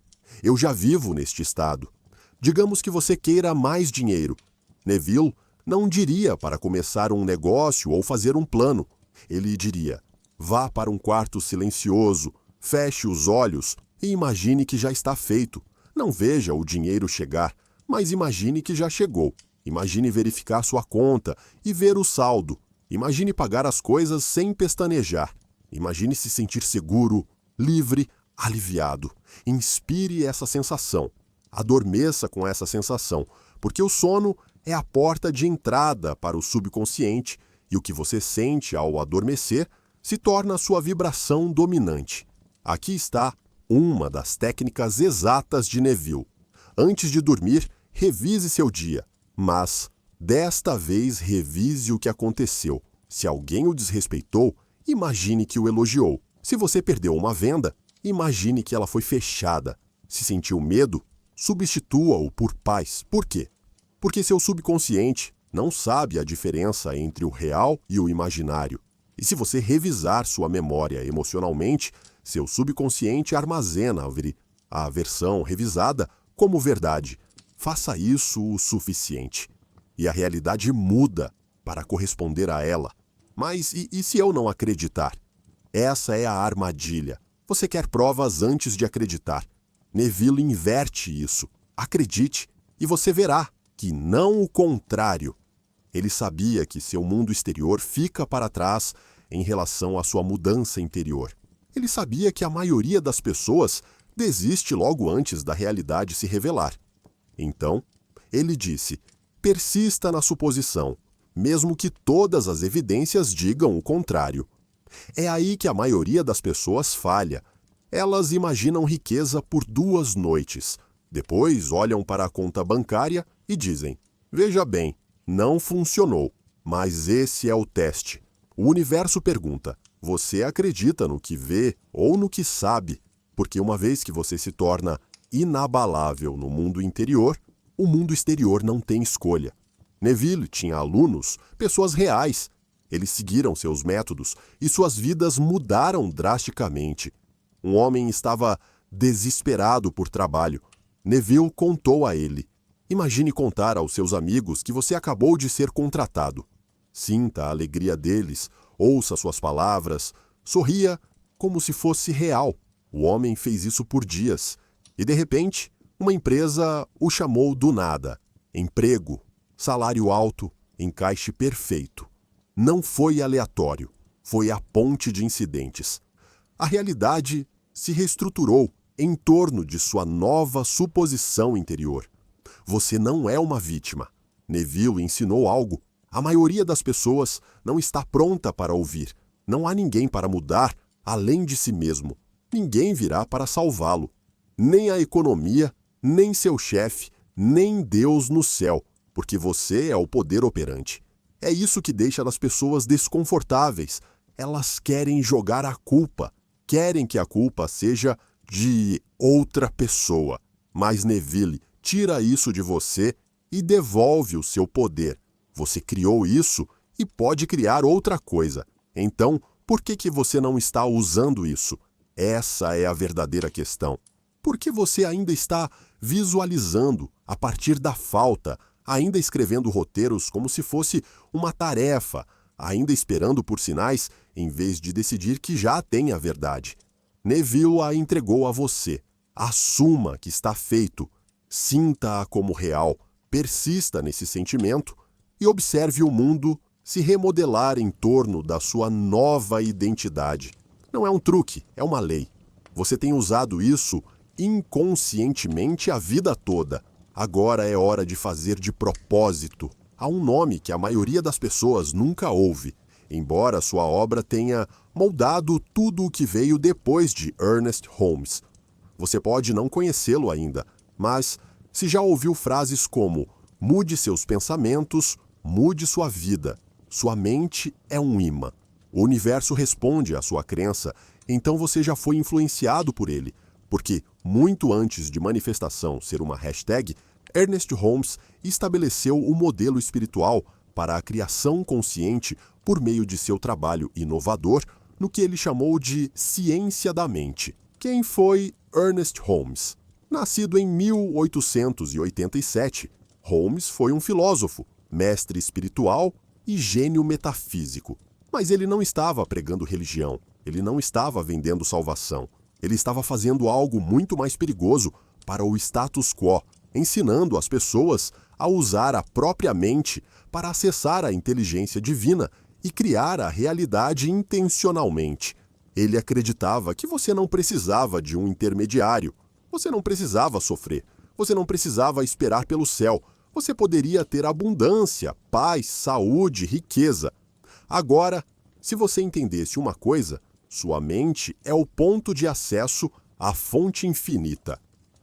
eu já vivo neste estado. Digamos que você queira mais dinheiro. Neville não diria para começar um negócio ou fazer um plano. Ele diria: vá para um quarto silencioso, feche os olhos e imagine que já está feito. Não veja o dinheiro chegar, mas imagine que já chegou. Imagine verificar sua conta e ver o saldo. Imagine pagar as coisas sem pestanejar. Imagine se sentir seguro, livre, aliviado. Inspire essa sensação. Adormeça com essa sensação, porque o sono é a porta de entrada para o subconsciente e o que você sente ao adormecer se torna a sua vibração dominante. Aqui está uma das técnicas exatas de Neville. Antes de dormir, revise seu dia, mas desta vez revise o que aconteceu. Se alguém o desrespeitou, imagine que o elogiou. Se você perdeu uma venda, imagine que ela foi fechada. Se sentiu medo, substitua-o por paz. Por quê? Porque seu subconsciente não sabe a diferença entre o real e o imaginário. E se você revisar sua memória emocionalmente, seu subconsciente armazena a versão revisada como verdade. Faça isso o suficiente. E a realidade muda para corresponder a ela. Mas e se eu não acreditar? Essa é a armadilha. Você quer provas antes de acreditar. Neville inverte isso. Acredite e você verá que não o contrário. Ele sabia que seu mundo exterior fica para trás em relação à sua mudança interior. Ele sabia que a maioria das pessoas desiste logo antes da realidade se revelar. Então, ele disse: persista na suposição, mesmo que todas as evidências digam o contrário. É aí que a maioria das pessoas falha. Elas imaginam riqueza por 2 noites. Depois olham para a conta bancária e dizem: veja bem, não funcionou, mas esse é o teste. O universo pergunta: você acredita no que vê ou no que sabe? Porque uma vez que você se torna inabalável no mundo interior, o mundo exterior não tem escolha. Neville tinha alunos, pessoas reais. Eles seguiram seus métodos e suas vidas mudaram drasticamente. Um homem estava desesperado por trabalho. Neville contou a ele: imagine contar aos seus amigos que você acabou de ser contratado. Sinta a alegria deles, ouça suas palavras, sorria como se fosse real. O homem fez isso por dias. E de repente, uma empresa o chamou do nada. Emprego, salário alto, encaixe perfeito. Não foi aleatório, foi a ponte de incidentes. A realidade se reestruturou em torno de sua nova suposição interior. Você não é uma vítima. Neville ensinou algo. A maioria das pessoas não está pronta para ouvir. Não há ninguém para mudar além de si mesmo. Ninguém virá para salvá-lo. Nem a economia, nem seu chefe, nem Deus no céu, porque você é o poder operante. É isso que deixa as pessoas desconfortáveis. Elas querem jogar a culpa. Querem que a culpa seja de outra pessoa. Mas Neville, tira isso de você e devolve o seu poder. Você criou isso e pode criar outra coisa. Então, por que você não está usando isso? Essa é a verdadeira questão. Por que você ainda está visualizando a partir da falta, ainda escrevendo roteiros como se fosse uma tarefa, ainda esperando por sinais em vez de decidir que já tem a verdade? Neville a entregou a você. Assuma que está feito. Sinta-a como real. Persista nesse sentimento e observe o mundo se remodelar em torno da sua nova identidade. Não é um truque, é uma lei. Você tem usado isso inconscientemente a vida toda. Agora é hora de fazer de propósito. Há um nome que a maioria das pessoas nunca ouve, embora sua obra tenha moldado tudo o que veio depois de Ernest Holmes. Você pode não conhecê-lo ainda, mas se já ouviu frases como mude seus pensamentos, mude sua vida. Sua mente é um imã. O universo responde à sua crença, então você já foi influenciado por ele, porque muito antes de manifestação ser uma hashtag, Ernest Holmes estabeleceu o modelo espiritual para a criação consciente por meio de seu trabalho inovador no que ele chamou de ciência da mente. Quem foi Ernest Holmes? Nascido em 1887, Holmes foi um filósofo, mestre espiritual e gênio metafísico. Mas ele não estava pregando religião, ele não estava vendendo salvação. Ele estava fazendo algo muito mais perigoso para o status quo, ensinando as pessoas a usar a própria mente para acessar a inteligência divina e criar a realidade intencionalmente. Ele acreditava que você não precisava de um intermediário, você não precisava sofrer, você não precisava esperar pelo céu, você poderia ter abundância, paz, saúde, riqueza. Agora, se você entendesse uma coisa, sua mente é o ponto de acesso à fonte infinita.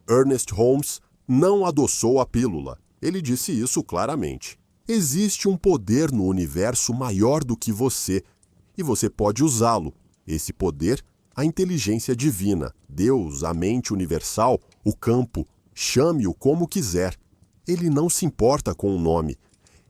Ernest Holmes não adoçou a pílula. Ele disse isso claramente. Existe um poder no universo maior do que você, e você pode usá-lo. Esse poder, a inteligência divina, Deus, a mente universal, o campo, chame-o como quiser. Ele não se importa com o nome.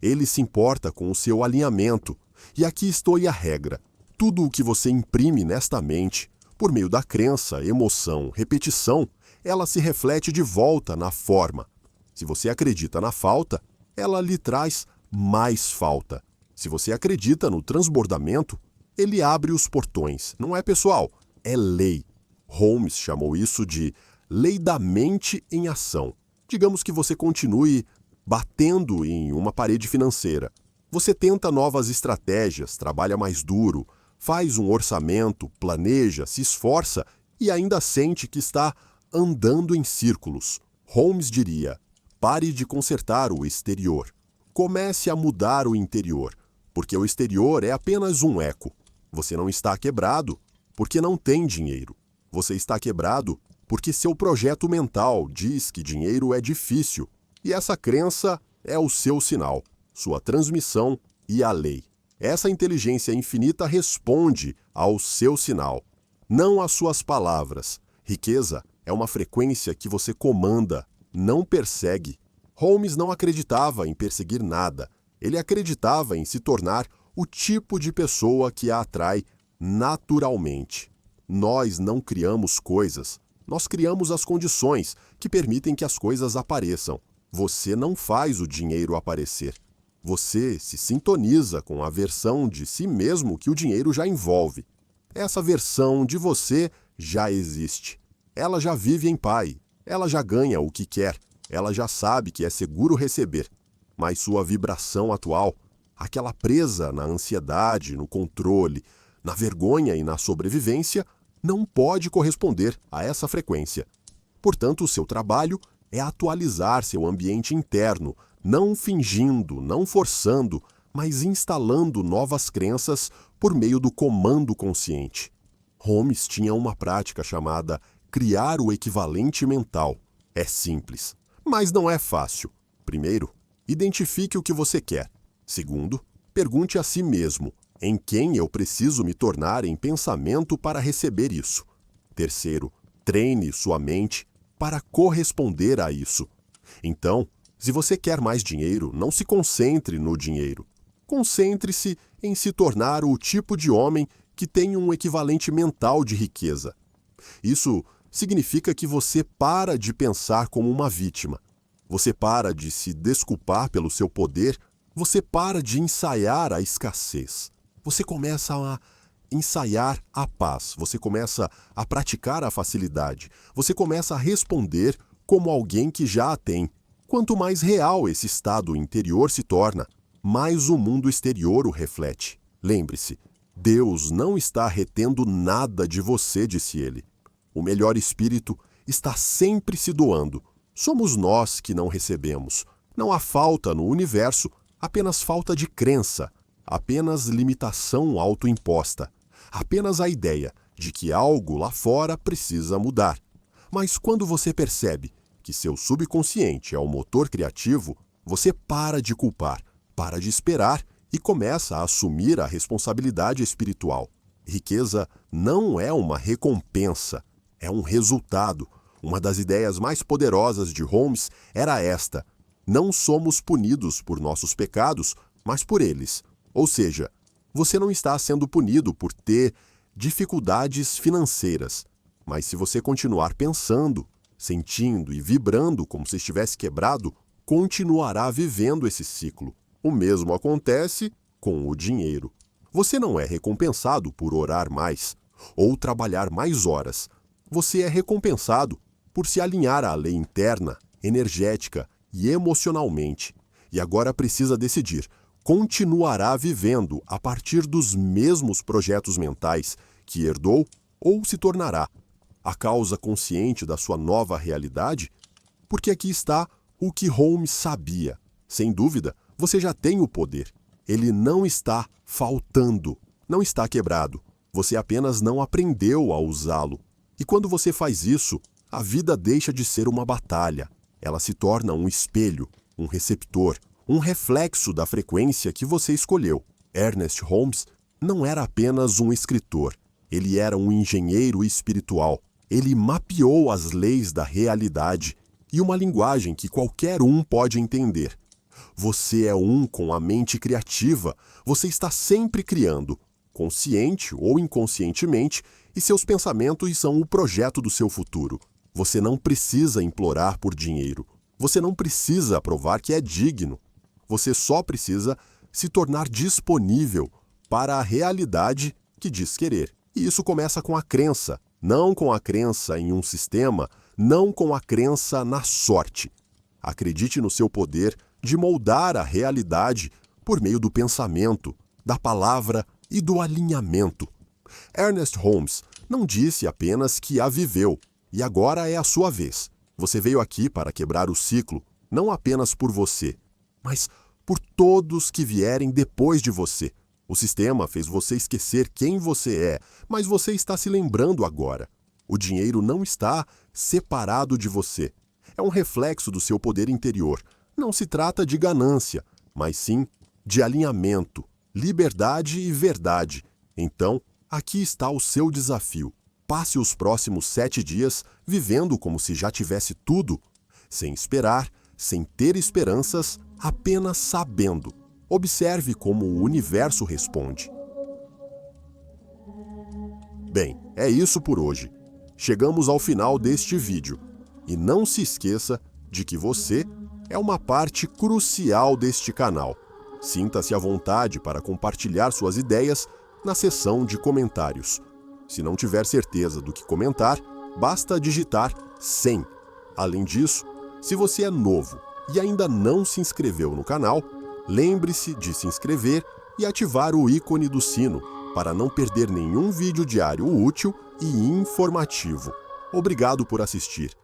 Ele se importa com o seu alinhamento. E aqui estou a regra. Tudo o que você imprime nesta mente, por meio da crença, emoção, repetição, ela se reflete de volta na forma. Se você acredita na falta, ela lhe traz mais falta. Se você acredita no transbordamento, ele abre os portões. Não é pessoal, é lei. Holmes chamou isso de lei da mente em ação. Digamos que você continue batendo em uma parede financeira. Você tenta novas estratégias, trabalha mais duro, faz um orçamento, planeja, se esforça e ainda sente que está andando em círculos. Holmes diria: pare de consertar o exterior. Comece a mudar o interior, porque o exterior é apenas um eco. Você não está quebrado porque não tem dinheiro. Você está quebrado porque seu projeto mental diz que dinheiro é difícil. E essa crença é o seu sinal, sua transmissão e a lei. Essa inteligência infinita responde ao seu sinal, não às suas palavras. Riqueza é uma frequência que você comanda, não persegue. Holmes não acreditava em perseguir nada. Ele acreditava em se tornar o tipo de pessoa que a atrai naturalmente. Nós não criamos coisas. Nós criamos as condições que permitem que as coisas apareçam. Você não faz o dinheiro aparecer. Você se sintoniza com a versão de si mesmo que o dinheiro já envolve. Essa versão de você já existe. Ela já vive em paz. Ela já ganha o que quer. Ela já sabe que é seguro receber. Mas sua vibração atual, aquela presa na ansiedade, no controle, na vergonha e na sobrevivência, não pode corresponder a essa frequência. Portanto, o seu trabalho é atualizar seu ambiente interno, não fingindo, não forçando, mas instalando novas crenças por meio do comando consciente. Holmes tinha uma prática chamada criar o equivalente mental. É simples, mas não é fácil. Primeiro, identifique o que você quer. Segundo, pergunte a si mesmo: em quem eu preciso me tornar em pensamento para receber isso? Terceiro, treine sua mente para corresponder a isso. Então, se você quer mais dinheiro, não se concentre no dinheiro. Concentre-se em se tornar o tipo de homem que tem um equivalente mental de riqueza. Isso significa que você para de pensar como uma vítima. Você para de se desculpar pelo seu poder. Você para de ensaiar a escassez. Você começa a ensaiar a paz. Você começa a praticar a facilidade. Você começa a responder como alguém que já a tem. Quanto mais real esse estado interior se torna, mais o mundo exterior o reflete. Lembre-se, Deus não está retendo nada de você, disse ele. O melhor espírito está sempre se doando. Somos nós que não recebemos. Não há falta no universo, apenas falta de crença, apenas limitação autoimposta, apenas a ideia de que algo lá fora precisa mudar. Mas quando você percebe que seu subconsciente é o motor criativo, você para de culpar, para de esperar e começa a assumir a responsabilidade espiritual. Riqueza não é uma recompensa, é um resultado. Uma das ideias mais poderosas de Holmes era esta: não somos punidos por nossos pecados, mas por eles. Ou seja, você não está sendo punido por ter dificuldades financeiras, mas se você continuar pensando, sentindo e vibrando como se estivesse quebrado, continuará vivendo esse ciclo. O mesmo acontece com o dinheiro. Você não é recompensado por orar mais ou trabalhar mais horas. Você é recompensado por se alinhar à lei interna, energética e emocionalmente. E agora precisa decidir: continuará vivendo a partir dos mesmos projetos mentais que herdou ou se tornará a causa consciente da sua nova realidade? Porque aqui está o que Holmes sabia. Sem dúvida, você já tem o poder. Ele não está faltando, não está quebrado. Você apenas não aprendeu a usá-lo. E quando você faz isso, a vida deixa de ser uma batalha. Ela se torna um espelho, um receptor, um reflexo da frequência que você escolheu. Ernest Holmes não era apenas um escritor. Ele era um engenheiro espiritual. Ele mapeou as leis da realidade e uma linguagem que qualquer um pode entender. Você é um com a mente criativa. Você está sempre criando, consciente ou inconscientemente, e seus pensamentos são o projeto do seu futuro. Você não precisa implorar por dinheiro. Você não precisa provar que é digno. Você só precisa se tornar disponível para a realidade que diz querer. E isso começa com a crença, não com a crença em um sistema, não com a crença na sorte. Acredite no seu poder de moldar a realidade por meio do pensamento, da palavra e do alinhamento. Ernest Holmes não disse apenas que a viveu, e agora é a sua vez. Você veio aqui para quebrar o ciclo, não apenas por você, mas por todos que vierem depois de você. O sistema fez você esquecer quem você é, mas você está se lembrando agora. O dinheiro não está separado de você. É um reflexo do seu poder interior. Não se trata de ganância, mas sim de alinhamento, liberdade e verdade. Então, aqui está o seu desafio. Passe os próximos 7 dias vivendo como se já tivesse tudo, sem esperar, sem ter esperanças, apenas sabendo. Observe como o universo responde. Bem, é isso por hoje. Chegamos ao final deste vídeo. E não se esqueça de que você é uma parte crucial deste canal. Sinta-se à vontade para compartilhar suas ideias na seção de comentários. Se não tiver certeza do que comentar, basta digitar 100. Além disso, se você é novo e ainda não se inscreveu no canal, lembre-se de se inscrever e ativar o ícone do sino para não perder nenhum vídeo diário útil e informativo. Obrigado por assistir.